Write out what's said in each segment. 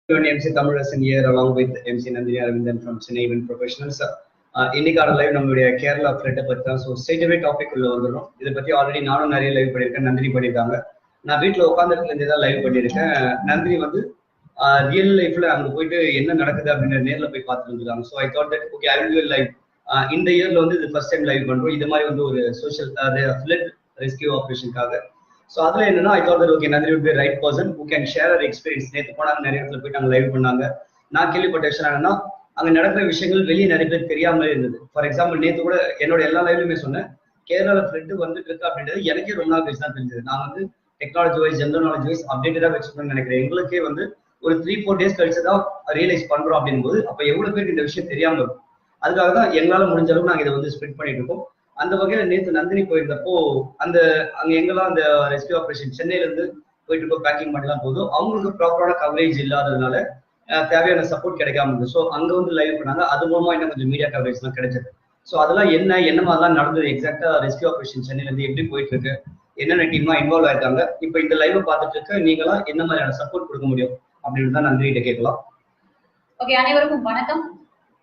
Emcee Thamizharasan here along with Emcee Nandhini from Chennai Event Professionals. இன்னைக்கான live நம்மளுடைய கேரளா ஃபிளட்டை பற்றி தான். ஸோ ஸ்ட்ரெயிட்அவே டாபிக் உள்ள வந்துடும். இதை பற்றி ஆல்ரெடி நானும் நிறைய லைவ் பண்ணியிருக்கேன், நந்தினி பண்ணியிருக்காங்க. நான் வீட்டில் உட்காந்துட்டு தான் லைவ் பண்ணியிருக்கேன். நந்தினி வந்து ரியல் லைஃப்ல அங்கே போயிட்டு என்ன நடக்குது அப்படின்னு நேரில் போய் பார்த்துட்டு வந்துருக்காங்க. So I thought that okay I will do live. இந்த இயர்ல வந்து இது ஃபர்ஸ்ட் டைம் லைவ் பண்றோம். இது மாதிரி வந்து ஒரு சோஷியல் ஃபிளட் ரெஸ்கியூ ஆப்ரேஷனுக்காக. ஸோ அதுல என்னன்னா I thought that okay Nandini would be right person who can share her experience. நேற்று போனாங்க, நிறைய இடத்துல போயிட்டு அங்கே லைவ் பண்ணாங்க. நான் கேள்விப்பட்ட விஷயம் என்னன்னா அங்க நடக்கிற விஷயங்கள் வெளியே நிறைய பேர் தெரியாம இருந்தது. ஃபார் எக்ஸாம்பிள் நேற்று கூட என்னோட எல்லா லைவ்லயுமே சொன்னேன், கேரளால ஃபிளட் வந்துட்டு இருக்கு அப்படின்றது எனக்கே ரொம்ப நாள் கழிச்சு தான் தெரிஞ்சது. நான் வந்து technology wise general knowledge wise அப்டேட்டடா வச்சுக்கணும்னு நினைக்கிறேன். எங்களுக்கே வந்து ஒரு 3-4 டேஸ் கழிச்சு தான் ரியலைஸ் பண்றோம் அப்படின்போது அப்ப எவ்வளவு பேருக்கு இந்த விஷயம் தெரியாம இருக்கும். அதுக்காக தான் எங்களால முடிஞ்ச அளவுக்கு நாங்க இதை வந்து ஸ்ப்ரெட் பண்ணிட்டு இருக்கோம். அந்த வகையில நேற்று நந்தினி போயிருந்தப்போ அங்க எங்கெல்லாம் அந்த ரெஸ்கியூ ஆபரேஷன் சென்னையில இருந்து போயிட்டு இருக்கோம், பேக்கிங் பண்ணலாம் போதும் அவங்களுக்கு ப்ராப்பரான கவரேஜ் இல்லாததுனால தேவையான சப்போர்ட் கிடைக்காம இருந்தது. ஸோ அங்க வந்து லைவ் பண்ணாங்க. அது மூலமா இன்னும் கொஞ்சம் மீடியா கவரேஜ் எல்லாம் கிடைச்சது. ஸோ அதெல்லாம் என்ன மாதிரிலாம் நடந்தது, எக்ஸாக்டா ரெஸ்கியூ ஆபரேஷன் சென்னையில இருந்து எப்படி போயிட்டு இருக்கு, என்னென்ன டீமா இன்வால்வ் ஆயிருக்காங்க, இப்போ இந்த லைவ் பார்த்துட்டு இருக்க நீங்களாம் என்ன மாதிரியான சப்போர்ட் கொடுக்க முடியும் அப்படின்னு தான் நந்தினிகிட்ட கேட்கலாம். ஓகே, அனைவருக்கும் வணக்கம்.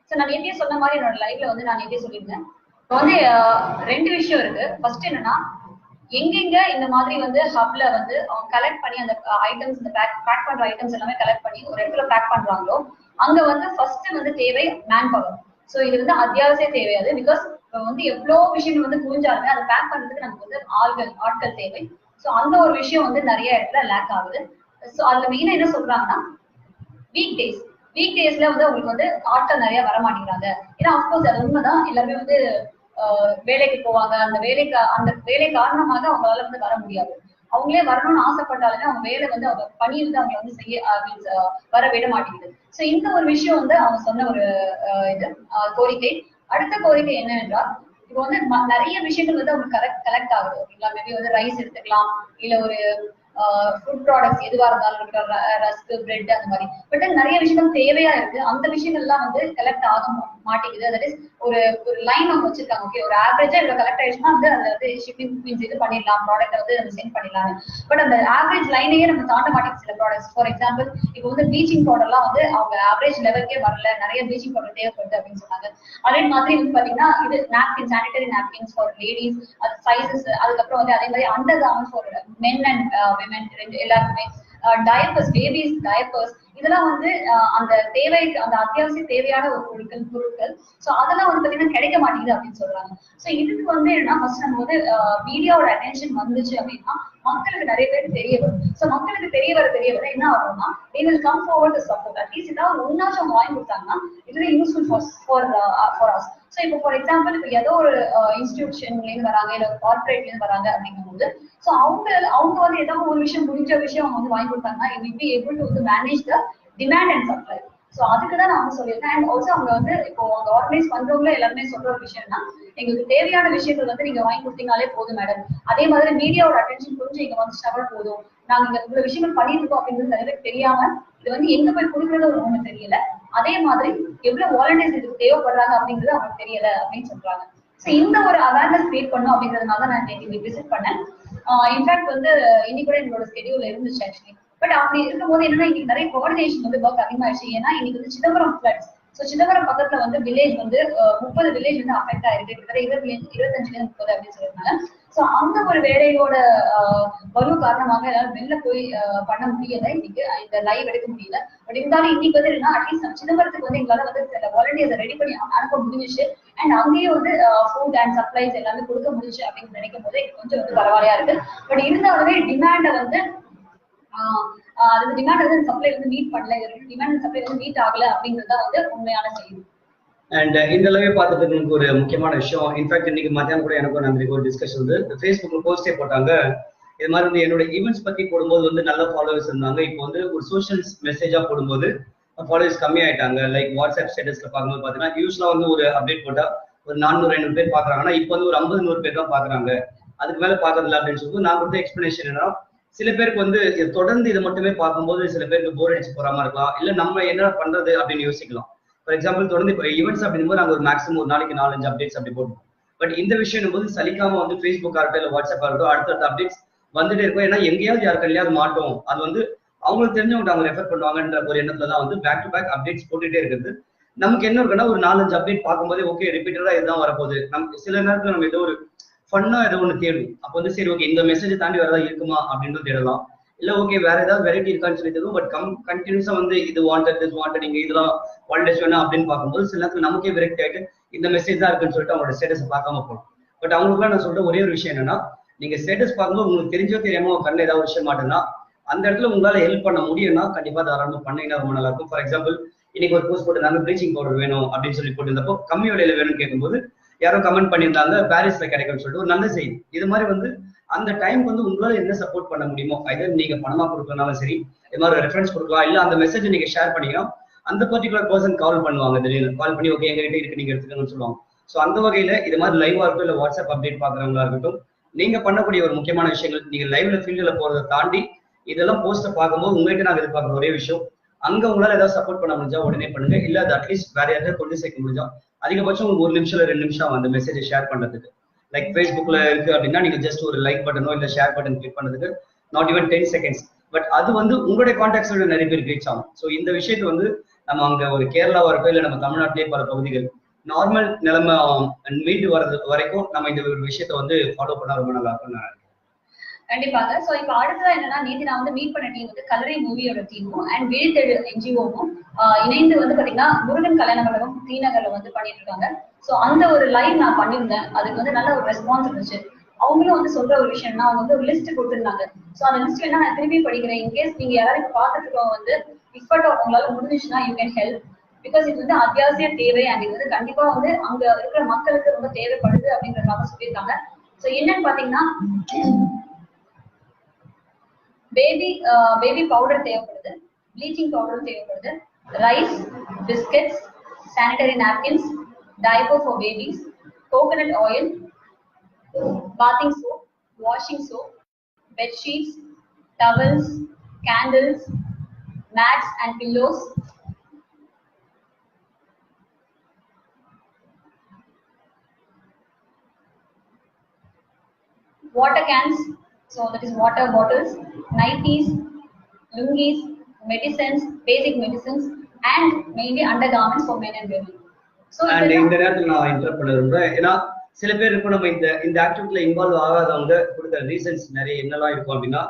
ஸோ நான் நேற்றே சொன்ன மாதிரி என்னோட லைவ்ல வந்து நான் நேற்றே சொல்லியிருந்தேன். இப்போ வந்து 2 விஷயம் இருக்கு. ஃபர்ஸ்ட் என்னன்னா, எங்கெங்க இந்த மாதிரி வந்து ஹப்ல வந்து அவங்க கலெக்ட் பண்ணி அந்த ஐட்டம்ஸ், இந்த பேக் பண்ற ஐட்டம்ஸ் எல்லாமே கலெக்ட் பண்ணி ஒரு இடத்துல பேக் பண்றாங்களோ அங்க வந்து ஃபர்ஸ்ட் வந்து தேவை மேன் பவர். ஸோ இது வந்து அத்தியாவசிய தேவையாது. பிகாஸ் இப்போ வந்து எவ்வளவு விஷயங்கள் வந்து குவிஞ்சாலுமே அதை பேக் பண்றதுக்கு நமக்கு வந்து ஆட்கள் தேவை. ஸோ அந்த ஒரு விஷயம் வந்து நிறைய இடத்துல லேக் ஆகுது. ஸோ அதுல மெயினா என்ன சொல்றாங்கன்னா, வீக் டேஸ்ல வந்து உங்களுக்கு வந்து ஆட்கள் நிறைய வர மாட்டேங்கிறாங்க. ஏன்னா அப்கோர்ஸ் அது உண்மைதான், எல்லாருமே வந்து வேலைக்கு போவாங்க. அந்த வேலை காரணமாக அவங்களால வந்து வர முடியாது. அவங்களே வரணும்னு ஆசைப்பட்டாலுமே அவங்க வேலை வந்து அவங்க பணி வந்து அவங்களை வந்து செய்ய வர விட மாட்டேங்குது. ஸோ இந்த ஒரு விஷயம் வந்து அவங்க சொன்ன ஒரு கோரிக்கை. அடுத்த கோரிக்கை என்னவென்றால், இப்போ வந்து நிறைய விஷயங்கள் வந்து அவங்களுக்கு கலெக்ட் ஆகுது. ஓகேங்களா, மேபி வந்து ரைஸ் எடுத்துக்கலாம், இல்ல ஒரு ஃபுட் ப்ராடக்ட்ஸ் எதுவா இருந்தாலும், ரஸ்க், பிரெட் அந்த மாதிரி. பட் நிறைய விஷயங்கள் தேவையா இருக்கு. அந்த விஷயங்கள்லாம் வந்து கலெக்ட் ஆக மாட்டேங்குது. தட் இஸ் ஒரு லைன் அவங்க வச்சிருக்காங்க. ஓகே, ஒரு ஆவரேஜா இவ்வளவு கலெக்ட் ஆயிடுச்சுன்னா வந்து அதுல வந்து ஷிப்பிங் மீன்ஸ் இது பண்ணிடலாம், ப்ராடக்ட் வந்து நம்ம சென்ட் பண்ணிடலாம். பட் அந்த ஆவரேஜ் லைனையே நம்ம தாண்ட மாட்டேங்குது சில ப்ராடக்ட்ஸ். ஃபார் எக்ஸாம்பிள் இப்போ வந்து ப்ளீச்சிங் பவுடர்லாம் வந்து அவங்க ஆவரேஜ் லெவலுக்கே வரல, நிறைய ப்ளீச்சிங் பவுடர் தேவைப்படுது அப்படின்னு சொன்னாங்க. அதே மாதிரி வந்து பாத்தீங்கன்னா இது napkin, sanitary napkins for ladies, அது சைசஸ், அதுக்கப்புறம் வந்து அதே மாதிரி under garments for men and women எல்லாருக்குமே, டயப்பர்ஸ், பேபிஸ் டயப்பர்ஸ், இதெல்லாம் வந்து அந்த அந்த அத்தியாவசிய தேவையான ஒரு பொருட்கள். ஸோ அதெல்லாம் வந்து பாத்தீங்கன்னா கிடைக்க மாட்டேங்குது அப்படின்னு சொல்றாங்க. ஸோ இதுக்கு வந்து என்னன்னா, ஃபர்ஸ்ட் நம்ம வந்து மீடியாவோட அட்டென்ஷன் வந்துச்சு அப்படின்னா மக்களுக்கு நிறைய பேர் தெரிய வரும். ஸோ மக்களுக்கு தெரிய வர என்ன ஆகும்னா, they will come forward to support. At least ஏதாவது ஒன்னாச்சும் அவங்க வாங்கி கொடுத்தாங்கன்னா இது யூஸ்ஃபுல் ஃபார் us. ஸோ இப்போ ஃபார் எக்ஸாம்பிள் இப்போ ஏதோ ஒரு இன்ஸ்டிடியூஷன்ல இருந்து வராங்க, இல்ல ஒரு கார்பரேட்ல இருந்து வராங்க அப்படிங்கும்போது, ஸோ அவங்க வந்து ஏதாவது ஒரு விஷயம் முடிஞ்ச விஷயம் அவங்க வந்து வாங்கி கொடுத்தாங்கன்னா it will be able to வந்து manage the demand and supply. So அதுக்குதான் நான் வந்து சொல்லியிருக்கேன். அண்ட் ஆல்சோ அவங்க வந்து இப்போ அவங்க ஆர்கனைஸ் பண்றவங்கள எல்லாருமே சொல்ற ஒரு விஷயம்னா, எங்களுக்கு தேவையான விஷயங்கள் வந்து நீங்க வாங்கி கொடுத்தீங்கனாலே போதும் மேடம். அதே மாதிரி மீடியாவோட அட்டென்ஷன் கொஞ்சம் இங்க வந்துச்சுன்னா போதும். நாங்க இங்க இவ்வளவு விஷயங்கள் பண்ணிட்டு இருக்கோம் அப்படின்றது நிறைய பேருக்கு தெரியாம இது வந்து எங்க போய் கொடுக்குறது ஒரு ஒண்ணு தெரியல. அதே மாதிரி எவ்வளவு வாலண்டியர்ஸ் இதுக்கு தேவைப்படுறாங்க அப்படிங்கிறது அவங்களுக்கு தெரியல அப்படின்னு சொல்றாங்க. ஸோ இந்த ஒரு அவேர்னஸ் கிரியேட் பண்ணும் அப்படிங்கிறதுனால நான் இன்னைக்கு விசிட் பண்ணேன். இன்ஃபேக்ட் வந்து இன்னைக்கு கூட எங்களோட ஸ்கெடியூல் இருந்துச்சு ஆக்சுவலி. பட் அப்படி இருக்கும்போது என்னன்னா, இன்னைக்கு நிறைய கோஆர்டினேஷன் வந்து ஒர்க் அதிகமாயிடுச்சு. ஏன்னா இன்னைக்கு வந்து சிதம்பரம் ஃபிளட்ஸ். ஸோ சிதம்பரம் பக்கத்துல வந்து வில்லேஜ் வந்து 30 வில்லேஜ் வந்து அஃபெக்ட் ஆயிருக்கு. கிட்டத்தட்ட 25-30 அப்படின்னு சொல்லியிருந்தாங்க. ஸோ அந்த ஒரு வேலையோட வலு காரணமாக எல்லாரும் வெளில போய் பண்ண முடியல, இன்னைக்கு இந்த லைவ் எடுக்க முடியல. பட் இருந்தாலும் இன்னைக்கு வந்து என்னன்னா, அட்லீஸ்ட் சிதம்பரத்துக்கு வந்து எங்களால வந்து சில வாலண்டியர்ஸை ரெடி பண்ணி அனுப்ப முடிஞ்சிச்சு. அண்ட் அங்கேயே வந்து ஃபுட் அண்ட் சப்ளைஸ் எல்லாமே கொடுக்க முடிஞ்சு அப்படின்னு நினைக்கும் போது கொஞ்சம் வந்து பரவாயில்லையா இருக்கு. பட் இருந்தாலுமே டிமாண்டை வந்து டிமாண்ட் வந்து சப்ளை வந்து மீட் பண்ணல, டிமாண்ட் சப்ளை வந்து மீட் ஆகல அப்படிங்கறத வந்து உண்மையான செய்தி. அண்ட் இந்த லைவ் பார்த்துட்டு எனக்கு ஒரு முக்கியமான விஷயம், இன்ஃபேக்ட் இன்னைக்கு மத்தியானம் கூட எனக்கும் நந்தினிக்கு ஒரு டிஸ்கஷன் வந்து ஃபேஸ்புக்ல போஸ்டே போட்டாங்க. இது மாதிரி வந்து என்னோட ஈவெண்ட்ஸ் பத்தி போடும்போது வந்து நல்ல ஃபாலோவர்ஸ் இருந்தாங்க. இப்போ வந்து ஒரு சோஷியல் மெசேஜா போடும்போது ஃபாலோவர்ஸ் கம்மி ஆயிட்டாங்க. லைக் வாட்ஸ்அப் ஸ்டேட்டஸ்ல பார்க்கும்போது பாத்தீங்கன்னா யூஸ்வலா வந்து ஒரு அப்டேட் போட்டா ஒரு 400-500 பேர் பாக்குறாங்கன்னா இப்போ வந்து ஒரு 50-100 பேர் தான் பாக்குறாங்க, அதுக்கு மேல பாக்குறதில்ல அப்படின்னு சொல்லிட்டு நான் கொடுத்த எக்ஸ்பிளனேஷன் என்னன்னா, சில பேருக்கு வந்து தொடர்ந்து இதை மட்டுமே பார்க்கும்போது சில பேருக்கு போர் அடிச்சு போறாம இருக்கலாம், இல்ல நம்ம என்ன பண்றது அப்படின்னு யோசிக்கலாம். ஃபார் எக்ஸாம்பிள் தொடர்ந்து இப்போ ஈவெண்ட்ஸ் அப்படிங்கும்போது நாங்கள் ஒரு மேக்ஸிமம் ஒரு நாளைக்கு 4-5 அப்டேட்ஸ் அப்படி போடுவோம். பட் இந்த விஷயம் போது சலிக்காம வந்து ஃபேஸ்புக் ஆகட்டும், இல்லை வாட்ஸ்அப் ஆகட்டும், அடுத்தடுத்த அப்டேட்ஸ் வந்துட்டே இருக்கும். ஏன்னா எங்கேயாவது யாருக்கு இல்லையாவது மாட்டோம். அது வந்து அவங்களுக்கு தெரிஞ்சவங்க அவங்க ரெஃபர் பண்ணுவாங்கன்ற ஒரு எண்ணத்துல தான் வந்து பேக் டு பேக் அப்டேட்ஸ் போட்டுட்டே இருக்குது. நமக்கு என்ன இருக்குன்னா ஒரு 4-5 அப்டேட் பார்க்கும்போது ஓகே ரிப்பீட்டடா இதுதான் வரப்போகுது. நம்ம சில நேரத்துல நம்ம ஏதோ ஒரு ஃபன்னா ஏதோ ஒன்று தேடும். அப்போ வந்து சரி ஓகே இந்த மெசேஜ் தாண்டி வரதா இருக்குமா அப்படின்னு தேடலாம். இல்ல ஓகே வேற ஏதாவது வெரைட்டி இருக்கான்னு சொல்லி தெரியும். பட் கண்டினியூஸா வந்து இது வாண்டட் நீங்க இதெல்லாம் வாண்டட் வேணும் அப்படின்னு பார்க்கும்போது சில நேரத்துல நமக்கே விரக்ட் ஆயிட்டு இந்த மெசேஜ் தான் இருக்குன்னு சொல்லிட்டு அவங்களோட ஸ்டேட்டஸ் பார்க்காம போகலாம். பட் அவங்களுக்குலாம் நான் சொல்ற ஒரே ஒரு விஷயம் என்னன்னா, நீங்க ஸ்டேட்டஸ் பார்க்கும்போது உங்களுக்கு தெரிஞ்சோ தெரியாம கண்ணில் ஏதாவது விஷயம் மாட்டேன்னா அந்த இடத்துல உங்களால ஹெல்ப் பண்ண முடியும்னா கண்டிப்பா தாராளமா பண்ணீங்கன்னா ரொம்ப நல்லா இருக்கும். ஃபார் எக்ஸாம்பிள் இன்னைக்கு ஒரு போஸ்ட் போட்டுருந்தாங்க ப்ளீச்சிங் பவுடர் வேணும் அப்படின்னு சொல்லி போட்டிருந்தப்போ கம்மி விலையில வேணும்னு கேட்கும்போது யாரோ கமெண்ட் பண்ணியிருந்தாங்க பாரிஸ்ல கிடைக்கும்னு சொல்லிட்டு ஒரு நல்ல செய்தி. இது மாதிரி வந்து அந்த டைம் வந்து உங்களால என்ன சப்போர்ட் பண்ண முடியுமோ ஐதர் நீங்க பணமா கொடுக்கறனாலும் சரி, இது மாதிரி ரெஃபரன்ஸ் கொடுக்கலாம், இல்ல அந்த மெசேஜ் நீங்க ஷேர் பண்ணீங்கன்னா அந்த பர்டிகுலர் பர்சன் கால் பண்ணுவாங்க, திடீர்னு கால் பண்ணி ஓகே எங்ககிட்ட இருக்கு நீங்க எடுத்துக்கணும்னு சொல்லுவாங்க. ஸோ அந்த வகையில இது மாதிரி லைவா இருக்கும் இல்ல வாட்ஸ்அப் அப்டேட் பாக்குறவங்களா இருக்கட்டும், நீங்க பண்ணக்கூடிய ஒரு முக்கியமான விஷயங்கள் நீங்க லைவ்ல ஃபீல்டுல போறதை தாண்டி இதெல்லாம் போஸ்ட்டை பார்க்கும்போது உங்ககிட்ட நாங்க எதிர்பார்க்குற ஒரே விஷயம், அங்க உங்களால ஏதாவது சப்போர்ட் பண்ண முடிஞ்சா உடனே பண்ணுங்க. இல்ல அது அட்லீஸ்ட் வேற யாராவது கொண்டு சேர்க்க முடிஞ்சா அதிகபட்சம் உங்களுக்கு 1 நிமிஷம் 2 நிமிஷம் அந்த மெசேஜை ஷேர் பண்றதுக்கு. லைக் ஃபேஸ்புக்ல இருக்கு அப்படின்னா நீங்க ஜஸ்ட் ஒரு லைக் பட்டனோ இல்ல ஷேர் பட்டன் கிளிக் பண்ணதுக்கு நாட் ஈவன் 10 செகண்ட்ஸ். பட் அது வந்து உங்களுடைய கான்டாக்ட்ஸோட நிறைய பேர் ரீச் ஆகும். ஸோ இந்த விஷயத்தை வந்து நம்ம அங்க ஒரு கேரளாவா இருக்கோ இல்ல நம்ம தமிழ்நாட்டிலேயே பல பகுதிகள் நார்மல் நிலைமை மீண்டு வர்றது வரைக்கும் நம்ம இந்த ஒரு விஷயத்த வந்து ஃபாலோ பண்ணா ரொம்ப நல்லா இருக்கும்னு நான் நினைக்கிறேன். கண்டிப்பாக. சோ இப்ப அடுத்ததா என்னன்னா, நேத்து நான் வந்து மீட் பண்ண டீம் வந்து கலரை மூவியோட டீமும் அண்ட் வீழ்த்தெழு என்ஜிஓவும் இணைந்து வந்து பாத்தீங்கன்னா முருகன் கல்யாண மண்டபம் தீநகர்ல வந்து பண்ணிட்டு இருக்காங்க. சோ அந்த ஒரு லைவ் நான் பண்ணியிருந்தேன். அதுக்கு வந்து நல்ல ஒரு ரெஸ்பான்ஸ் இருந்துச்சு. அவங்களும் வந்து சொல்ற ஒரு விஷயம்னா அவங்க வந்து ஒரு லிஸ்ட் கொடுத்துருந்தாங்க. சோ அந்த லிஸ்ட் வேணா நான் திருப்பி படிக்கிறேன். இன்கேஸ் நீங்க யாராவது பார்த்துட்டு இருக்கவங்க வந்து இப்பட்ட உங்களால முடிஞ்சிச்சுன்னா யூ கேன் ஹெல்ப். பிகாஸ் இது வந்து அத்தியாவசிய தேவை அண்ட் இது வந்து கண்டிப்பா வந்து அங்க இருக்கிற மக்களுக்கு ரொம்ப தேவைப்படுது அப்படின்றதுக்காக சொல்லியிருக்காங்க. சோ என்னன்னு பாத்தீங்கன்னா பேபி பவுடர் தேவைப்படுது, ப்ளீச்சிங் பவுடர் தேவைப்படுது, rice, biscuits, sanitary napkins, diaper for babies, coconut oil, bathing soap, washing soap, bed sheets, towels, candles, mats and pillows, water cans, so that is water bottles, nighties, lungis, medicines, basic medicines, and mainly undergarments for men and women. So இந்த நேரத்துல நான் interrupt பண்ண விரும்புறேன். ஏன்னா சில பேர் இப்போ நம்ம இந்த ஆக்டிவிட்டில இன்வால்வ் ஆகாதவங்க கொடுக்குற ரீசன்ஸ் நிறைய என்னெல்லாம் இருக்கும் அப்படின்னா,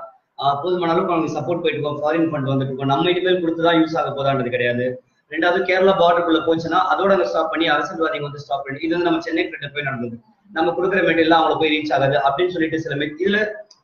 போதுமான அளவுக்கு அவங்க சப்போர்ட் போயிட்டு இருக்கோம், ஃபாரின் ஃபண்ட் வந்துட்டு இருக்கோம், நம்ம இனிமேல் கொடுத்துதான் யூஸ் ஆக போதான்றது கிடையாது. ரெண்டாவது கேரளா பார்டருக்குள்ள போச்சுன்னா அதோட அங்க ஸ்டாப் பண்ணி அரசியல்வாதிகள் வந்து ஸ்டாப் பண்ணி இது வந்து நம்ம சென்னை கிட்ட போய் நடந்தது, நம்ம கொடுக்குற மெட்டீரியல் அவங்களை போய் ரீச் ஆகாது அப்படின்னு சொல்லிட்டு இதுல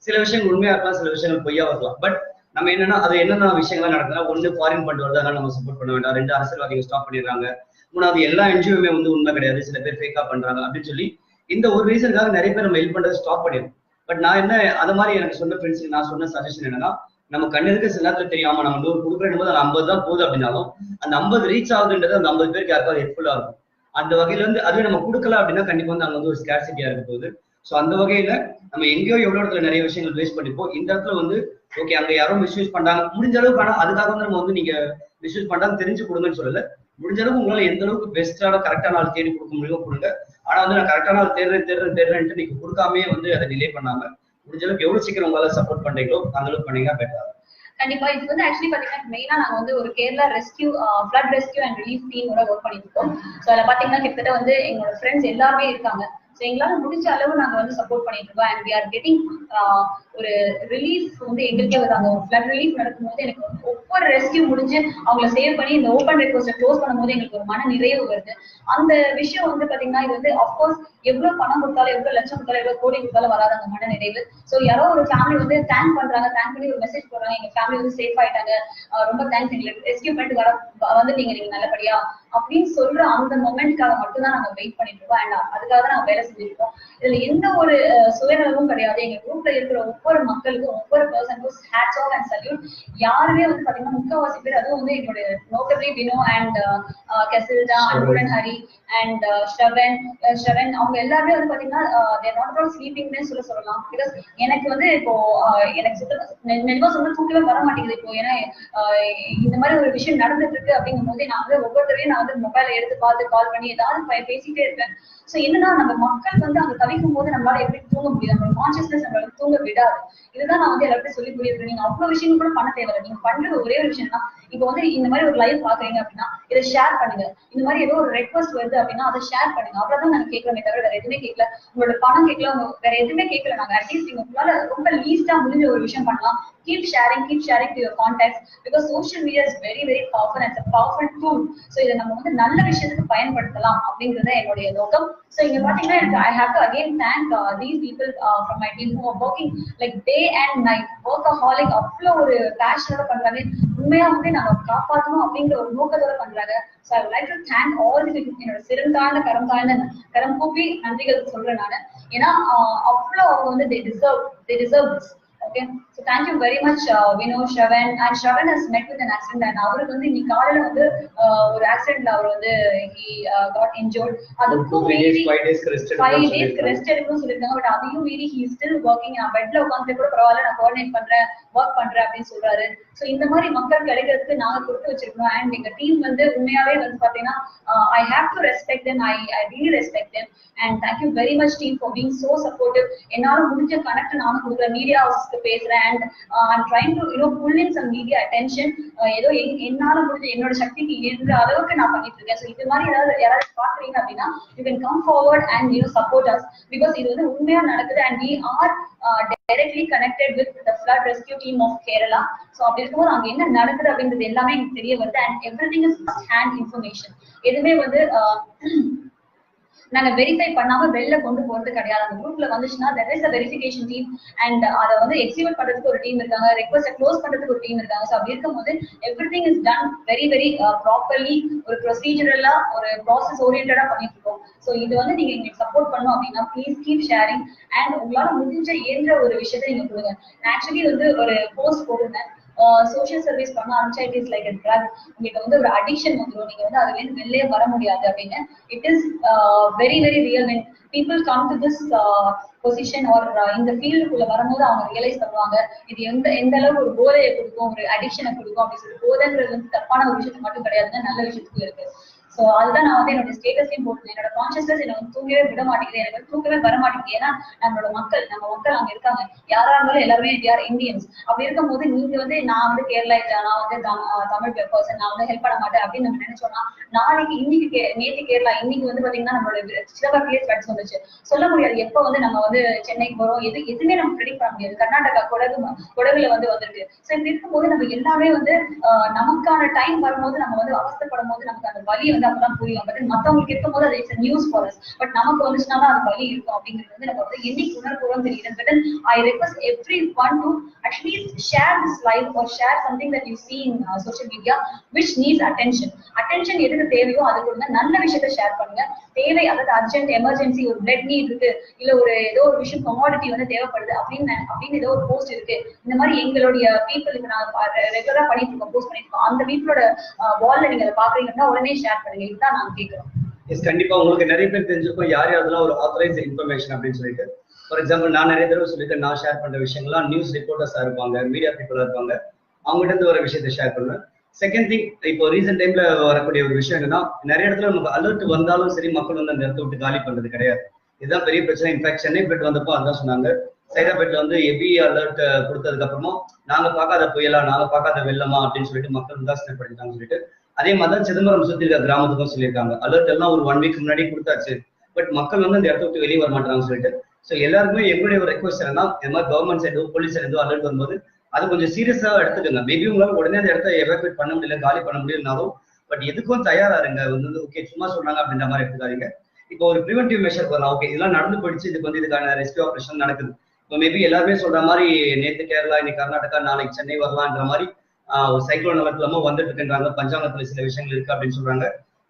சில விஷயங்கள் உண்மையா இருக்கலாம், சில விஷயங்கள் பொய்யா இருக்கலாம். பட் நம்ம என்னன்னா அது என்னென்ன விஷயங்கள் நடக்குதுன்னா, ஒன்று ஃபாரின் ஃபண்ட் வருது அதனால நம்ம சப்போர்ட் பண்ண வேண்டாம், 2 அரசியல்வாதிகள் ஸ்டாப் பண்ணிடுறாங்க, 3வது எல்லா என்ஜிஓமே வந்து உண்மை கிடையாது, சில பேர் ஃபேக்கா பண்றாங்க அப்படின்னு சொல்லி இந்த ஒரு ரீசனுக்காக நிறைய பேர் நம்ம ஹெல்ப் பண்றதை ஸ்டாப் பண்ணிடும். பட் நான் என்ன அது மாதிரி எனக்கு சொன்ன ஃப்ரெண்ட்ஸுக்கு நான் சொன்ன சஜஷன் என்னன்னா, நம்ம கண்ணுக்கு சில நேரத்துல தெரியாம நம்ம 100 கொடுக்குறேன் போது அந்த 50 தான் போகுது அப்படின்னாலும் அந்த 50 ரீச் ஆகுதுன்றது அந்த 50 பேருக்கு யாருக்காவது ஹெல்ப்ஃபுல்லா இருக்கும். அந்த வகையில வந்து அதுவே நம்ம கொடுக்கல அப்படின்னா கண்டிப்பா வந்து அங்க வந்து ஒரு ஸ்கேர்சிட்டியா இருக்க போகுது. ஸோ அந்த வகையில நம்ம எங்கேயோ எவ்வளவு இடத்துல நிறைய விஷயங்கள் வேஸ்ட் பண்ணிப்போம். இந்த இடத்துல வந்து ஓகே அங்க யாரும் மிஸ்யூஸ் பண்றாங்க முடிஞ்ச அளவுக்கு, ஆனா அதுக்காக வந்து நம்ம வந்து நீங்க மிஸ்யூஸ் பண்றாங்க தெரிஞ்சு கொடுங்கன்னு சொல்லல, முடிஞ்ச அளவுக்கு உங்களால எந்த அளவுக்கு பெஸ்டான கரெக்டான ஆள் தேடி கொடுக்க முடியுமோ கொடுங்க. ஆனா வந்து நான் கரெக்டான ஆள் தேடுறேன்ட்டு நீங்க கொடுக்காமே வந்து அதை டிலே பண்ணாம முடிஞ்ச அளவுக்கு எவ்வளவு சீக்கிரம் உங்களால சப்போர்ட் பண்றீங்களோ அந்த அளவுக்கு பண்ணீங்கன்னா பெட்டரா. கண்டிப்பா இது வந்து ஆக்சுவலி பாத்தீங்கன்னா மெயினா நாங்க வந்து ஒரு Kerala rescue flood rescue and relief டீமோட ஒர்க் பண்ணிட்டு இருக்கோம். ஸோ அதில் பாத்தீங்கன்னா கிட்டத்தட்ட வந்து எங்களோட ஃப்ரெண்ட்ஸ் எல்லாருமே இருக்காங்க. ஸோ எங்களால முடிஞ்ச அளவு நாங்க வந்து சப்போர்ட் பண்ணிட்டு இருக்கோம். அண்ட் வி ஆர் கெட்டிங் ஒரு ரிலீஃப் வந்து எங்களுக்கே வருது. அந்த ஃபிளட் ரிலீஃப் நடக்கும்போது எனக்கு வந்து ஒவ்வொரு ரெஸ்கியூ முடிஞ்சு அவங்களை சேவ் பண்ணி இந்த ஓப்பன் ரெக்வஸ்ட்டை க்ளோஸ் பண்ணும்போது எங்களுக்கு ஒரு மன நிறைவு வருது. அந்த விஷயம் வந்து பாத்தீங்கன்னா இது வந்து அஃப்கோர்ஸ் எவ்வளவு பணம் கொடுத்தாலும் எவ்வளவு லட்சம் கொடுத்தாலும் எவ்வளவு கோடி கொடுத்தாலும் வராது அந்த மன நிறைவு. ஸோ யாரோ ஒரு ஃபேமிலி வந்து தேங்க் பண்றாங்க, தேங்க் பண்ணி ஒரு மெசேஜ் போடுறாங்க, எங்க ஃபேமிலி வந்து சேஃப் ஆயிட்டாங்க, ரொம்ப தேங்க்ஸ், எங்களுக்கு ரெஸ்கியூ பண்ணிட்டு வந்துட்டீங்க நீங்க நல்லபடியா அப்படின்னு சொல்ற அந்த மொமெண்ட்காக மட்டும்தான் நாங்க வெயிட் பண்ணிட்டு இருக்கோம். அண்ட் அதுக்காக தான் நாங்க வேலை செஞ்சிருக்கோம். இதுல எந்த ஒரு சுயநலமும் கிடையாது. எங்க குரூப்ல இருக்கிற ஒவ்வொரு மக்களுக்கும் ஒவ்வொரு பர்சனுக்கும் ஹேட்ஸ் ஆஃப் அண்ட் சல்யூட். யாருமே வந்து பாத்தீங்கன்னா முக்கால்வாசி பேர் அதுவும் வந்து என்னோட நோட்டபிலி வினோ அண்ட் கெசில்டா அன்புடன் ஹரி அண்ட் ஷ்ரவன் அவங்க எல்லாருமே வந்து பாத்தீங்கன்னா தேர் நாட் ஆல் ஸ்லீப்பிங்னே சொல்லலாம். பிகாஸ் எனக்கு வந்து இப்போ எனக்கு நினைவா சொன்னா தூக்கவே வர மாட்டேங்குது இப்போ. ஏன்னா இந்த மாதிரி ஒரு விஷயம் நடந்துட்டு இருக்கு அப்படிங்கும் போது நான் வந்து ஒவ்வொருத்தரையும் நான் வந்து மொபைல எடுத்து பார்த்து கால் பண்ணி ஏதாவது பேசிட்டே இருப்பேன். ஸோ என்னன்னா நம்ம மக்கள் வந்து அங்க தவிக்கும் போது நம்மளால எப்படி தூங்க முடியும், நம்ம கான்சியஸ்னஸ் நம்மளால தூங்க விடாது. இதுதான் நான் வந்து எல்லாருக்கும் சொல்லி புரியுது. நீங்க அவ்வளவு விஷயம் கூட பண்ண தேவையில்லை. நீங்க பண்றது ஒரே ஒரு விஷயம் தான், இப்போ வந்து இந்த மாதிரி ஒரு லைவ் பாக்குறீங்க அப்படின்னா இதை ஷேர் பண்ணுங்க. இந்த மாதிரி ஏதோ ஒரு ரெக்வஸ்ட் வருது அப்படின்னா அதை ஷேர் பண்ணுங்க. அவ்வளவுதான் நாங்க கேட்கறோமே தவிர வேற எதுவுமே கேட்கல. உங்களோட பணம் கேட்கல, வேற எதுவுமே கேட்கல. நாங்க அட்லீஸ்ட் நீங்க உங்களால ரொம்ப லீஸ்டா முடிஞ்ச ஒரு விஷயம் பண்ணலாம். keep sharing to your contacts because social media is very very powerful and it's a powerful tool. So இதை நம்ம வந்து நல்ல விஷயத்துக்கு பயன்படுத்தலாம் அப்படிங்கறது என்னுடைய நோக்கம். So இங்க பாத்தீங்கன்னா I have to again thank these people from my team who are working like day and night, workaholic, அவ்வளோ ஒரு பேஷனோட பண்றாங்க. உண்மையா வந்து நாங்க காப்பாற்றணும் அப்படிங்கிற ஒரு நோக்கத்தோட பண்றாங்க. So I would like to thank all the people. என்னோட சிறந்தான கரம் கூப்பி நன்றிகள் சொல்றேன் நானு. ஏன்னா அவ்வளோ அவங்க வந்து they deserve this. Okay, so thank you very much Vinod, Shravan, and Shravan has met with an accident and அவருக்கு வந்து இன்னைக்கு காலையில வந்து ஒரு ஆக்சிடென்ட்ல அவர் வந்து he got injured. அதுக்கும் மீறி 5 days ரெஸ்ட் எடுக்கணும்னு சொல்லிருக்காங்க. பட் அதையும் மீறி he is still working. நான் பெட்ல உட்கார்ந்து கூட பரவாயில்ல, நான் கோஆர்டினேட் பண்றேன், ஒர்க் பண்றேன் அப்படின்னு சொல்றாரு. சோ இந்த மாதிரி மக்கள் கிடைக்கிறதுக்கு நாங்க கொடுத்து வச்சிருக்கோம். அண்ட் எங்க டீம் வந்து உண்மையாவே வந்து பாத்தீங்கன்னா I have to respect them. I really respect them and thank you very much team for being so supportive. என்னால முடிஞ்ச கனெக்ட் நானும் கொடுக்குறேன், மீடியா ஹவுஸ்க்கு பேசுறேன் and I'm trying to pull in some media attention. ஏதோ என்னால முடிஞ்ச என்னோட சக்திக்கு இருந்த அளவுக்கு நான் பண்ணிட்டு இருக்கேன். ஸோ இது மாதிரி யாராவது பாக்குறீங்க அப்படின்னா you can come forward and support us because இது வந்து உண்மையா நடக்குது and we are directly connected with the flood rescue team of Kerala. So அப்படி இருக்கும்போது அங்க என்ன நடக்குது அப்படின்றது எல்லாமே எனக்கு தெரிய வருது and everything is first hand information. எதுவுமே வந்து நாங்க வெரிஃபை பண்ணாம வெளில கொண்டு போறது கிடையாது. அந்த குரூப்ல வந்துச்சுன்னா there is a verification team and அதை வந்து எக்ஸிக்யூட் பண்றதுக்கு ஒரு டீம் இருக்காங்க, ரெக்வெஸ்ட் க்ளோஸ் பண்றதுக்கு ஒரு டீம் இருக்காங்க. ஸோ அப்படி இருக்கும்போது everything is done very very properly, ஒரு ப்ரொசீஜரலா ஒரு ப்ராசஸ் ஓரியன்டா பண்ணிட்டு இருக்கோம். ஸோ இது வந்து நீங்க எங்களுக்கு சப்போர்ட் பண்ணணும் அப்படின்னா ப்ளீஸ் கீப் ஷேரிங் அண்ட் உங்களால முடிஞ்ச ஏன்ற ஒரு விஷயத்த நீங்க கொடுங்க. ஆக்சுவலி வந்து ஒரு போஸ்ட் போடுறேன், சோஷியல் சர்வீஸ் பண்ண ஆரம்பிச்சா it is like a drug. உங்களுக்கு வந்து ஒரு அடிக்ஷன் வந்துடும், நீங்க வந்து அதுல இருந்து வெளியே வர முடியாது அப்படின்னு. It is very very real. when people come to this position or இந்த ஃபீல்டுக்குள்ள வரும்போது அவங்க ரியலைஸ் பண்ணுவாங்க இது எந்த அளவுக்கு ஒரு போதையை கொடுக்கும், ஒரு அடிக்ஷனை கொடுக்கும் அப்படின்னு சொல்லி. போதைங்கிறது வந்து தப்பான ஒரு விஷயத்துக்கு மட்டும் கிடையாதுங்க, நல்ல விஷயத்துக்கும் இருக்கு. ஸோ அதுதான் நான் வந்து என்னோட ஸ்டேட்டஸையும் போட்டுருந்தேன். என்னோட கான்சியஸ்னஸ் என்ன வந்து தூங்கவே விட மாட்டேங்குது, எனக்கு வந்து தூக்கவே வர மாட்டேங்குது. ஏன்னா நம்ம மக்கள் அங்க இருக்காங்க, யாரா இருந்தாலும் எல்லாருமே யார் இந்தியன்ஸ். அப்படி இருக்கும்போது நீங்க வந்து நான் வந்து கேரளா இல்லை, நான் வந்து தமிழ் பர்சன், நான் வந்து ஹெல்ப் பண்ண மாட்டேன் அப்படின்னு நம்ம நினைச்சோம்னா நாளைக்கு இன்னைக்கு நேற்று கேரளா, இன்னைக்கு வந்து பாத்தீங்கன்னா நம்மளோட சிலபஸ்லயே ஸ்பெட்ஸ் வந்துச்சு. சொல்ல முடியாது எப்ப வந்து நம்ம வந்து சென்னைக்கு போறோம், எதுவுமே நம்ம ப்ரெடிக்ட் பண்ண முடியாது. கர்நாடகா கொடகுல வந்து வந்திருக்கு. ஸோ இப்படி இருக்கும்போது நம்ம எல்லாமே வந்து நமக்கான டைம் வரும்போது நம்ம வந்து அவஸ்தப்படும் போது நமக்கு அந்த வலி வந்து அப்பதான் புரியும். பட் மத்தவங்களுக்கு இருக்கும் போது அது it's news for us. But நமக்கு வந்துச்சுன்னா அது வலி இருக்கும் அப்படிங்கிறது வந்து நம்ம வந்து என்னைக்கு உணர்வுறோம் தெரியுது. But I request everyone to at least share this live or share something that you see in social media which needs attention. Attention எதுக்கு தேவையோ அது கொடுங்க, நல்ல விஷயத்த ஷேர் பண்ணுங்க. தேவை அதாவது அர்ஜென்ட் எமர்ஜென்சி, ஒரு பிளட் நீட் இருக்கு, இல்ல ஒரு ஏதோ ஒரு விஷயம் கமாடிட்டி வந்து தேவைப்படுது அப்படின்னு ஏதோ ஒரு போஸ்ட் இருக்கு. இந்த மாதிரி எங்களுடைய பீப்புளுக்கு நான் ரெகுலரா பண்ணிட்டு இருக்கோம், போஸ்ட் பண்ணிட்டு இருக்கோம். அந்த பீப்புளோட வால்ல நீங்க அதை பாக்குறீங்கன்னா உடனே ஷேர் பண்ணுங்க. இதுதான் நான் கேட்கிறோம். கண்டிப்பா உங்களுக்கு நிறைய பேர் தெரிஞ்சிருக்கும் யார் யாரெல்லாம் ஒரு ஆத்தரைஸ் இன்ஃபர்மேஷன் அப்படின்னு சொல்லிட்டு. ஃபார் எக்ஸாம்பிள் நான் நிறைய தடவை சொல்லிட்டு நான் ஷேர் பண்ற விஷயங்கள்லாம் நியூஸ் ரிப்போர்ட்டர்ஸா இருப்பாங்க, மீடியா பீப்புளா இருப்பாங்க, அவங்ககிட்ட இருந்து வர விஷயத்தை ஷேர் பண்ணுவேன். செகண்ட் திங், இப்போ ரீசெண்ட் டைம்ல வரக்கூடிய ஒரு விஷயம் என்னன்னா நிறைய இடத்துல நமக்கு அலர்ட் வந்தாலும் சரி மக்கள் வந்து அந்த இடத்த விட்டு காலி பண்றது கிடையாது. இதுதான் பெரிய பிரச்சனை. இன்ஃபேக்ட் சென்னை பெட் வந்தப்போ அதான் சொன்னாங்க, சைதாபேட்ல வந்து ஹெவி அலர்ட் கொடுத்ததுக்கு அப்புறமா நாங்க பார்க்காத புயலா, நாங்க பார்க்காத வெள்ளமா அப்படின்னு சொல்லிட்டு மக்கள் உதாசீனப்படுத்திட்டாங்கன்னு சொல்லிட்டு. அதே மாதிரி சிதம்பரம் சுத்தி இருக்க கிராமத்துக்கும் சொல்லியிருக்காங்க அலர்ட் எல்லாம் ஒரு 1 வீக் முன்னாடி கொடுத்தாச்சு, பட் மக்கள் வந்து அந்த இடத்த விட்டு வெளியே வர மாட்டாங்கன்னு சொல்லிட்டு. ஸோ எல்லாருக்குமே எங்களுடைய ஒரு ரெக்வஸ்ட் என்னன்னா இந்த மாதிரி கவர்மெண்ட் சைடு போலீஸ் சைடு ஏதோ அலர்ட் வரும்போது அது கொஞ்சம் சீரியஸா எடுத்துக்கோங்க. மேபி உங்களால உடனே அந்த இடத்த எவாக்குவேட் பண்ண முடியல, காலி பண்ண முடியலனாலும் பட் எதுக்கும் தயாரா இருங்க. வந்து ஓகே சும்மா சொல்றாங்க அப்படின்ற மாதிரி எடுத்துக்காதீங்க. இப்போ ஒரு ப்ரிவென்டிவ் மெஷர் பண்ணலாம். ஓகே இதெல்லாம் நடந்து போயிடுச்சு, இதுக்கு வந்து இதுக்கான ரெஸ்கியூ ஆபரேஷன் நடக்குது. இப்போ மேபி எல்லாருமே சொல்ற மாதிரி நேற்று கேரளா, இன்னைக்கு கர்நாடகா, நாளைக்கு சென்னை வரலான்ற மாதிரி ஒரு சைக்ளோன் அலர்ட்லாம வந்துட்டு இருக்குன்றாங்க. பஞ்சாங்கத்துல சில விஷயங்கள் இருக்கு அப்படின்னு சொல்றாங்க.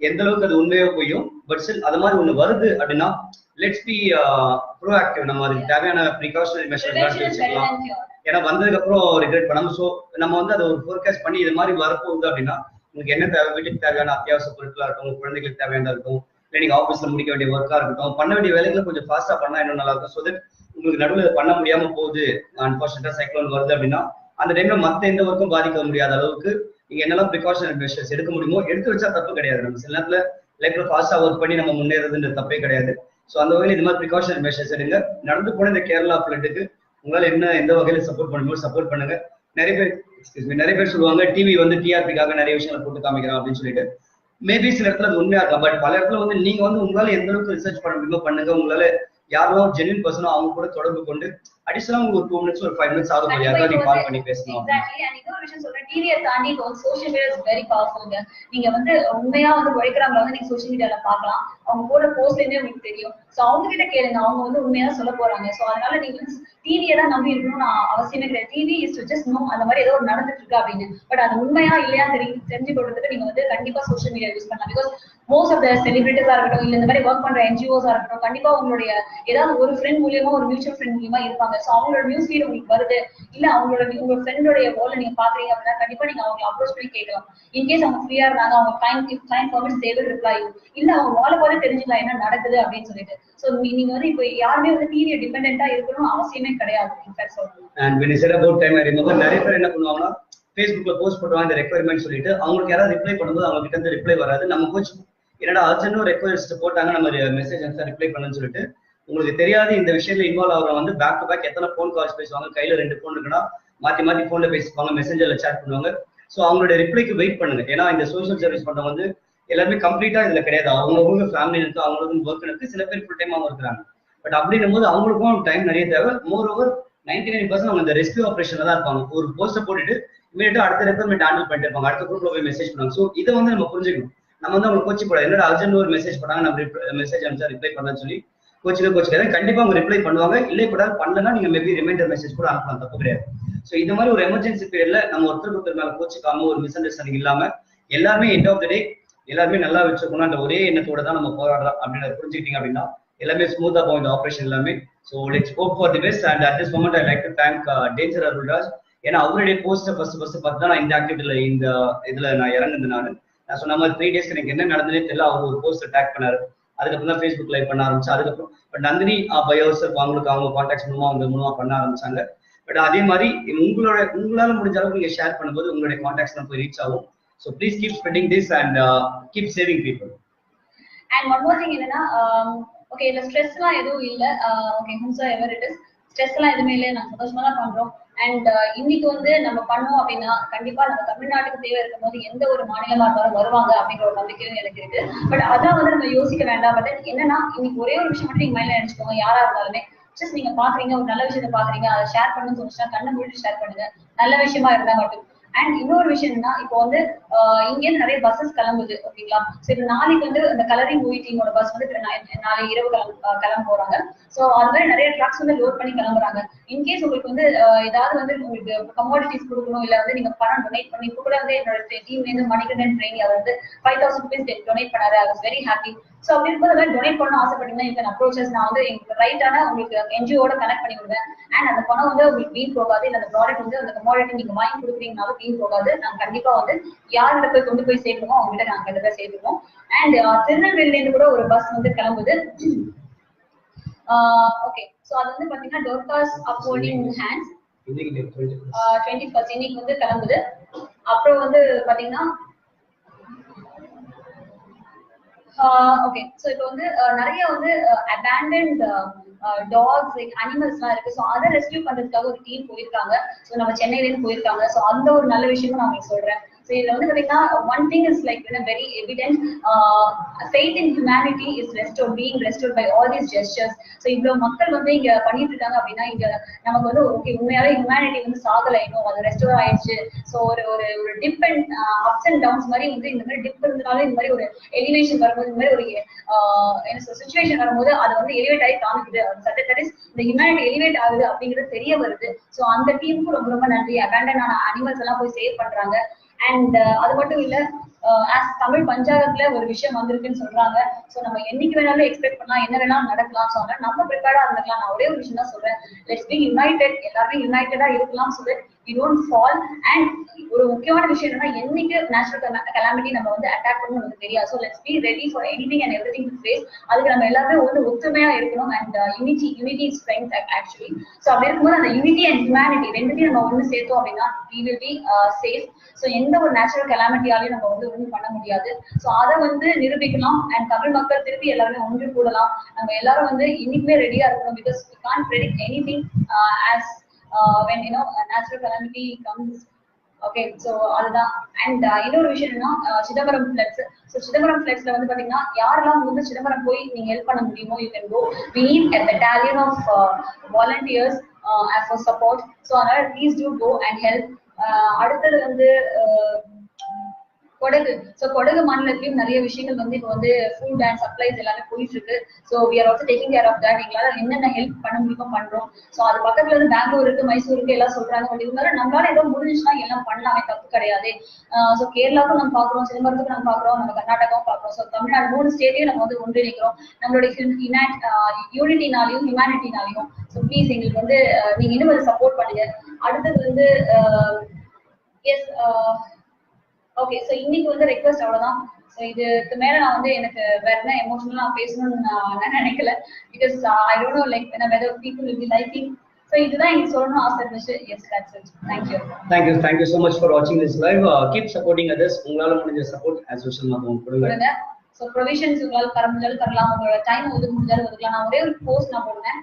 எந்த அளவுக்கு அது உண்மையோ போயும், பட் ஸ்டில் அது மாதிரி ஒண்ணு வருது அப்படின்னா லெட்ஸ் பி ப்ரோஆக்டிவ். நம்ம அதுக்கு தேவையான ப்ரிகாஷனரி மெஷர் வச்சுக்கலாம். ஏன்னா வந்ததுக்கு அப்புறம் ரிக்ரெட் பண்ணாம ஸோ நம்ம வந்து அதை ஒரு ஃபோர்காஸ்ட் பண்ணி இது மாதிரி வரப்போகுது அப்படின்னா உங்களுக்கு என்ன தேவை, வீட்டுக்கு தேவையான அத்தியாவசிய பொருட்களா இருக்கட்டும், குழந்தைகளுக்கு தேவையானதா இருக்கும், இல்லை நீங்க ஆஃபீஸ்ல முடிக்க வேண்டிய ஒர்க்கா இருக்கட்டும், பண்ண வேண்டிய வேலைகளை கொஞ்சம் ஃபாஸ்டா பண்ணா இன்னும் நல்லா இருக்கும். ஸோ தட் உங்களுக்கு நடுவில் பண்ண முடியாம போகுது, அன்பார்ச்சுனேட்டா சைக்ளோன் வருது அப்படின்னா அந்த டைம்ல மத்த எந்த ஒர்க்கும் பாதிக்க முடியாத அளவுக்கு நீங்க என்னெல்லாம் ப்ரிகாஷனரி மெஷர்ஸ் எடுக்க முடியுமோ எடுத்து வச்சா தப்பு கிடையாது. நம்ம சில நேரத்துல லைஃப்ல ஃபாஸ்டா ஒர்க் பண்ணி நம்ம முன்னேறதுன்ற தப்பே கிடையாது. ஸோ அந்த வகையில் இந்த மாதிரி ப்ரிகாஷன் மெஷர்ஸ் எடுங்க. நடந்து போன இந்த கேரளா ஃபிளட்டுக்கு உங்களால என்ன எந்த வகையில சப்போர்ட் பண்ணுமோ சப்போர்ட் பண்ணுங்க. நிறைய பேர் சொல்லுவாங்க டிவி வந்து டிஆர்பிக்காக நிறைய விஷயங்களை போட்டு காமிக்கிறோம் அப்படின்னு சொல்லிட்டு. மேபி சில இடத்துல அது உண்மையா இருக்கலாம். பட் பல இடத்துல வந்து நீங்க வந்து உங்களால எந்த அளவுக்கு ரிசர்ச் பண்ண முடியுமோ பண்ணுங்க. உங்களால யாரெல்லாம் ஜென்யூன் பர்சனோ அவங்க கூட தொடர்பு கொண்டு அடிஷனலா உங்களுக்கு ஒரு 2 minutes ஒரு 5 minutes ஆகும். யாராவது நீங்க கால் பண்ணி பேசணும். எக்ஸாக்ட்லி. அண்ட் இன்னொரு விஷயம் சொல்றேன், டிவியை தாண்டி இப்போ சோஷியல் மீடியா இஸ் வெரி பவர்ஃபுல்ங்க. நீங்க வந்து உண்மையா வந்து உழைக்கிறவங்க வந்து நீங்க சோஷியல் மீடியால பார்க்கலாம். அவங்க போடுற போஸ்ட்லேருந்தே உங்களுக்கு தெரியும். ஸோ அவங்க கிட்ட கேளுங்க, அவங்க வந்து உண்மையா சொல்ல போறாங்க. ஸோ அதனால நீங்க வந்து டிவியை தான் நம்பி இருக்கணும்னு அவசியமே கிடையாது. TV is to just know அந்த மாதிரி ஏதோ ஒரு நடந்துட்டு இருக்கு அப்படின்னு. பட் அது உண்மையா இல்லையா தெரிஞ்சு கொடுறதுக்கு நீங்க வந்து கண்டிப்பா சோஷியல் மீடியா யூஸ் பண்ணலாம். பிகாஸ் மோஸ்ட் ஆஃப் த செலிபிரிட்டிஸா இருக்கட்டும், இல்ல இந்த மாதிரி ஒர்க் பண்ற என்ஜிஓஸா இருக்கட்டும், கண்டிப்பா உங்களுடைய ஏதாவது ஒரு ஃப்ரெண்ட் மூலியமா ஒரு மியூச்சுவல் ஃப்ரெண்ட் மூலியமா இருப்பாங்க. ஸோ அவங்களோட நியூஸ் ஃபீட் உங்களுக்கு வருது, இல்ல உங்க ஃப்ரெண்டோட போல நீங்க பாக்குறீங்க அப்படின்னா கண்டிப்பா நீங்க அவங்க அப்ரோச் பண்ணி கேட்கலாம். இன்கேஸ் அவங்க ஃப்ரீயா இருந்தாங்க, அவங்க time permits they will reply you. இல்ல அவங்க வாழ போல தெரிஞ்சுக்கலாம் என்ன நடக்குது அப்படின்னு சொல்லிட்டு. ஸோ நீங்க வந்து இப்போ யாருமே வந்து டிவியை டிபெண்டா இருக்கணும்னு அவசியமே கிடையாது. And when you said about time, I remember நிறைய பேர் என்ன பண்ணுவாங்கன்னா Facebookல போஸ்ட் பண்ணுவாங்க இந்த ரெக்யர்மெண்ட் சொல்லிட்டு. அவங்களுக்கு யாராவது ரிப்ளை பண்ணும்போது அவங்க கிட்ட இருந்து ரிப்ளை வராது. நம்ம கோச் என்னடா அர்ஜென்ட் ஒரு ரெக்வெஸ்ட் போட்டாங்க நம்ம மெசேஜ் ஆன்சர் ரிப்ளை பண்ணுன்னு சொல்லிட்டு. உங்களுக்கு தெரியாது இந்த விஷயத்துல இன்வால்வ் ஆகிற வந்து பேக் டு பேக் எத்தனை ஃபோன் கால்ஸ் பேசுவாங்க. கையில 2 ஃபோன் இருக்குன்னா மாத்தி மாத்தி ஃபோன்ல பேசிப்பாங்க, மெசேஜர்ல சேட் பண்ணுவாங்க. ஸோ அவங்களோட ரிப்ளைக்கு வெயிட் பண்ணுங்க. ஏன்னா இந்த சோஷியல் சர்வீஸ் பண்றவங்க வந்து எல்லாருமே கம்ப்ளீட்டா இதுல கிடையாது. அவங்களுக்கு ஃபேமிலி இருக்கு, அவங்களுக்கு ஒர்க் இருக்கு, சில பேர் ஃபுல் டைமாவும் இருக்கிறாங்க. பட் அப்படின்னும் போது அவங்களுக்கும் டைம் நிறைய தேவை. மோர் ஓவர் 99% அவங்க இந்த ரெஸ்கியூ ஆபரேஷன்ல தான் இருப்பாங்க. ஒரு போஸ்ட்டை போட்டுட்டு இமீடியட்டா அடுத்த ரெக்யர்மெண்ட் ஹேண்டில் பண்ணிட்டு இருப்பாங்க. அடுத்த குரூப்ல போய் மெசேஜ் பண்ணுவாங்க. ஸோ இதை வந்து நம்ம புரிஞ்சுக்கணும். நம்ம வந்து அவங்க கோச்சி போட என்னோட அர்ஜென்ட் ஒரு மெசேஜ் பண்ணாங்க, நம்ம மெசேஜ் அனுப்பிச்சா ரிப்ளை பண்ணலாம்னு சொல்லி கோச்சிக்காத கண்டிப்பா அவங்க ரிப்ளை பண்ணுவாங்க. இல்லை கூட பண்ணலன்னா நீங்க மேபி ரிமைண்டர் மெசேஜ் கூட அனுப்பலாம், தப்பு கிடையாது. ஸோ இந்த மாதிரி ஒரு எமர்ஜென்சி பீரியட்ல நம்ம ஒருத்தருக்கு மேல கோச்சிக்காம ஒரு மிஸ் அண்டர்ஸ்டாண்டிங் இல்லாம எல்லாருமே எண்ட் ஆஃப் த டே எல்லாருமே நல்லா வச்சுக்கணும் அந்த ஒரே எண்ணத்தோட தான் நம்ம போராடுறோம் அப்படின்றத புரிஞ்சுக்கிட்டீங்க அப்படின்னா எல்லாமே ஸ்மூத்தா போகும் இந்த ஆபரேஷன் எல்லாமே. So let's hope for the best. And at this moment I like to thank danger Arulraj. ஏன்னா அவருடைய போஸ்ட்டை ஃபர்ஸ்ட் பார்த்து தான் நான் இந்த ஆக்டிவிட்டியில இந்த இதுல நான் இறங்குது. நான் சொன்ன மாதிரி 3 டேஸ்க்கு எனக்கு என்ன நடந்ததே தெரியல. அவர் ஒரு போஸ்ட் டேக் பண்ணாரு. அதுக்கப்புறம் தான் ஃபேஸ்புக் லைவ் பண்ண ஆரம்பிச்சு. அதுக்கப்புறம் பட் நந்தினி பயோசர் அவங்களுக்கு அவங்க கான்டாக்ட்ஸ் மூலமா பண்ண ஆரம்பிச்சாங்க. பட் அதே மாதிரி உங்களால முடிஞ்ச அளவுக்கு நீங்க ஷேர் பண்ணும்போது உங்களுடைய கான்டாக்ட்ஸ் தான் போய் ரீச் ஆகும். So please keep spreading this and keep saving people. And one more thing என்னன்னா, ஓகே இதுல ஸ்ட்ரெஸ்லாம் எதுவும் இல்ல. Okay whose ever it is, stress எல்லாம் எதுவுமே இல்லை. நாங்க சந்தோஷமா தான் பண்றோம். அண்ட் இன்னைக்கு வந்து நம்ம பண்ணோம் அப்படின்னா கண்டிப்பா நம்ம தமிழ்நாட்டுக்கு தேவை இருக்கும் போது எந்த ஒரு மாநிலமா இருந்தாலும் வருவாங்க அப்படிங்கிற ஒரு நம்பிக்கையும் எனக்கு இருக்கு. பட் அதான் வந்து நம்ம யோசிக்க வேண்டாம். பட் என்னன்னா இன்னைக்கு ஒரே ஒரு விஷயம் மட்டும் நீங்க மைண்ட்ல நினைச்சுக்கோங்க. யாரா இருந்தாலுமே ஜஸ்ட் நீங்க பாக்குறீங்க, ஒரு நல்ல விஷயத்த பாக்குறீங்க, அதை ஷேர் பண்ணணும்னு சொல்லிச்சுன்னா கண்ணை மூடிட்டு ஷேர் பண்ணுங்க, நல்ல விஷயமா இருந்தா மட்டும். அண்ட் இன்னொரு விஷயம் என்னன்னா, இப்போ வந்து இங்கேருந்து நிறைய பஸ்ஸஸ் கிளம்புது ஓகேங்களா. சரி நாளைக்கு வந்து அந்த கலரிங் மூவி டீமோட பஸ் வந்து நாளை இரவு கிளம்ப போறாங்க. ஸோ அது மாதிரி நிறைய ட்ரக்ஸ் வந்து லோட் பண்ணி கிளம்புறாங்க. இன்கேஸ் உங்களுக்கு வந்து ஏதாவது வந்து உங்களுக்கு கமோடிட்டிஸ் கொடுக்கணும், இல்ல வந்து நீங்க பணம் டொனேட் பண்ணி கூட வந்து என்னோட டீம்ல இருந்து மணிகண்டன் ட்ரெயினி அவர் வந்து 5000 rupees டொனேட் பண்ணாரு. I was very happy. So அப்படி இருக்கும்போது டொனேட் பண்ண ஆசைப்பட்டீங்கன்னா எனக்கு அப்ரோச்சஸ் நான் வந்து எங்களுக்கு ரைட்டான உங்களுக்கு என்ஜிஓட கனெக்ட் பண்ணி விடுவேன். அண்ட் அந்த பணம் வந்து உங்களுக்கு வீண் போகாது. இல்ல அந்த ப்ராடக்ட் வந்து அந்த கமோடிட்டி நீங்க வாங்கி கொடுக்குறீங்கனாலும் வீண் போகாது. நாங்க கண்டிப்பா வந்து யார்கிட்ட போய் கொண்டு போய் சேர்க்கணுமோ அவங்ககிட்ட நாங்க கண்டிப்பா சேர்த்துருவோம். அண்ட் திருநெல்வேலில இருந்து கூட ஒரு பஸ் வந்து கிளம்புது. ஓகே சோ அது வந்து பாத்தீங்கன்னா டோர்காஸ் அப்ஹோல்டிங் ஹேண்ட்ஸ் 21st இன்னைக்கு வந்து கிளம்புது. அப்புறம் வந்து பாத்தீங்கன்னா ஓகே சோ இப்போ வந்து நிறைய வந்து அபேண்டன்ட் டாக்ஸ் லைக் அனிமல்ஸ் எல்லாம் இருக்கு. ஸோ அதை ரெஸ்கியூ பண்றதுக்காக ஒரு டீம் போயிருக்காங்க. ஸோ நம்ம சென்னையில இருந்து போயிருக்காங்க. ஸோ அந்த ஒரு நல்ல விஷயமும் நான் உங்களுக்கு சொல்றேன். ஸோ இதுல வந்து பாத்தீங்கன்னா one thing is like very evident, faith in humanity is restored, being restored by all these gestures. So இவ்வளவு மக்கள் வந்து இங்க பண்ணிட்டு இருக்காங்க அப்படின்னா இங்க நமக்கு வந்து ஓகே உண்மையாவே ஹியூமனிட்டி வந்து சாகலை, இன்னும் அது ரெஸ்டோர் ஆயிடுச்சு. ஸோ ஒரு ஒரு dip and ups and downs மாதிரி வந்து இந்த மாதிரி டிப் இருந்தாலும் இந்த மாதிரி ஒரு எலிவேஷன் வரும்போது இந்த மாதிரி ஒரு என்ன சுச்சுவேஷன் வரும்போது அது வந்து எலிவேட் ஆகி காமிக்குது. இந்த ஹியூமனிட்டி எலிவேட் ஆகுது அப்படிங்கிறது தெரிய வருது. ஸோ அந்த டீமுக்கு ரொம்ப ரொம்ப நன்றி. அபேண்டன் ஆன அனிமல்ஸ் எல்லாம் போய் சேவ் பண்றாங்க. அண்ட் அது மட்டும் இல்ல, ஆஸ் தமிழ் பஞ்சாயத்துல ஒரு விஷயம் வந்திருக்குன்னு சொல்றாங்க. சோ நம்ம என்னைக்கு வேணாலும் எக்ஸ்பெக்ட் பண்ணலாம், என்ன வேணாலும் நடக்கலாம். ஸோ நம்ம ப்ரிப்பேர்டா இருந்துக்கலாம். நான் ஒரே ஒரு விஷயம் தான் சொல்றேன், லெட்ஸ் பி யுனைடெட். எல்லாருமே யுனைடெடா இருக்கலாம். So we don't fall. And ஒரு முக்கியமான விஷயம் என்னன்னா என்னைக்கு நேச்சுரல் கலாமிட்டி நம்ம வந்து அட்டாக் பண்ணணும் நமக்கு தெரியாது. So let's be ready for anything and everything to face. அதுக்கு நம்ம எல்லாருமே வந்து ஒத்துமையா இருக்கணும். And unity is strength actually. So அப்படி இருக்கும்போது அந்த யூனிட்டி அண்ட் ஹியூமனிட்டி ரெண்டுத்தையும் நம்ம ஒன்று சேர்த்தோம் அப்படின்னா we will be safe. So எந்த ஒரு நேச்சுரல் கலாமிட்டியாலையும் நம்ம வந்து ஒன்றும் பண்ண முடியாது. ஸோ அதை வந்து நிரூபிக்கலாம். அண்ட் தமிழ் மக்கள் திருப்பி எல்லாருமே ஒன்று கூடலாம். நம்ம எல்லாரும் வந்து இன்னைக்குமே ரெடியா இருக்கணும். Because we can't predict anything as when you know a natural calamity comes. Okay, so அதுதான். அண்ட் இன்னொரு விஷயம் என்னன்னா சிதம்பரம் ஃபிளட்ஸ். ஸோ சிதம்பரம் ஃபிளட்ஸ்ல வந்து பாத்தீங்கன்னா யாரெல்லாம் வந்து சிதம்பரம் போய் நீங்க ஹெல்ப் பண்ண முடியுமோ you can go. we need a battalion of volunteers as for support. So அதனால please do go and help. அடுத்தது வந்து கொடகு. ஸோ கொடகு மாநிலத்திலயும் நிறைய விஷயங்கள் வந்து இப்போ வந்து ஃபுட் அண்ட் சப்ளைஸ் எல்லாமே போயிட்டு இருக்கு. So we are also taking care of that. எங்களால என்னென்ன ஹெல்ப் பண்ண முடியுமோ பண்றோம். ஸோ அது பக்கத்துல இருந்து பெங்களூர் இருக்கு, மைசூர் இருக்கு, எல்லாம் சொல்றாங்க. பட் இருந்தாலும் நம்மளால ஏதோ முடிஞ்சுச்சுன்னா எல்லாம் பண்ணலாமே, தப்பு கிடையாது. ஸோ கேரளாவுக்கும் நம்ம பாக்குறோம், சிதம்பரத்துக்கும் நம்ம பாக்குறோம், நம்ம கர்நாடகாவும் பாக்குறோம். ஸோ தமிழ்நாடு 3 ஸ்டேட்டையும் நம்ம வந்து ஒன்றிணைக்கிறோம் நம்மளுடைய யூனிட்டினாலையும் ஹியூமனிட்டினாலையும். ஸோ ப்ளீஸ் எங்களுக்கு வந்து நீங்க இன்னும் கொஞ்சம் சப்போர்ட் பண்ணுங்க. அடுத்தது வந்து எஸ் ஓகே. ஸோ இன்னைக்கு வந்து ரெக்வஸ்ட் அவ்வளவுதான். ஸோ இதுக்கு மேல நான் வந்து எனக்கு வேற என்ன எமோஷனலா பேசணும்னு நான் நினைக்கல. Because I don't know like whether people will be liking. So இதுதான் எனக்கு சொல்லணும்னு ஆசை இருந்துச்சு. Yes, that's it. Thank you so much for watching this live. Keep supporting others. உங்களால முடிஞ்ச சப்போர்ட் as usual மத்தவங்க கொடுங்க. ஸோ ப்ரொவிஷன்ஸ் உங்களால தர முடிஞ்சாலும் தரலாம், உங்களோட டைம் ஒதுக்க முடிஞ்சாலும் ஒதுக்கலாம். நான் ஒரே ஒரு போஸ்ட் நான் போடுறேன்.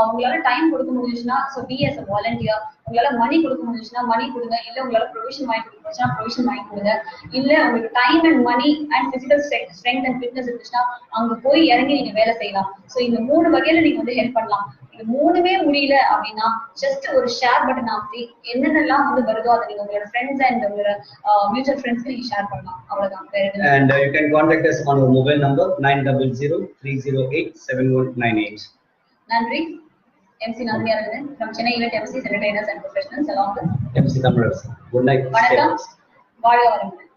உங்களால டைம் கொடுக்க முடிஞ்சுச்சுன்னா so be as a volunteer. உங்களால மணி கொடுக்க முடிஞ்சுச்சுன்னா மணி கொடுங்க. இல்ல உங்களால ப்ரொவிஷன் வாங்கி கொடுக்க முடிச்சுன்னா ப்ரொவிஷன் வாங்கி கொடுங்க. இல்ல உங்களுக்கு time and money and physical strength and fitness இருந்துச்சுன்னா அங்க போய் இறங்கி நீங்க வேலை செய்யலாம். ஸோ இந்த 3 வகையில நீங்க வந்து ஹெல்ப் பண்ணலாம். இது 3மே முடியல அப்படின்னா ஜஸ்ட் ஒரு ஷேர் பட்டன் ஆப்தி என்னென்னலாம் வந்து வருதோ அதை நீங்க உங்களோட ஃப்ரெண்ட்ஸ் அண்ட் உங்களோட மியூச்சுவல் ஃப்ரெண்ட்ஸ்க்கு நீங்க ஷேர் பண்ணலாம். அவ்வளவுதான். And you can contact us on our mobile number 9003087198. நன்றி. MC Nandhini from Chennai event Emcees, entertainers and professionals along with MC Thamizharasan. Good night. வணக்கம். வாழ்க வளமுடன்.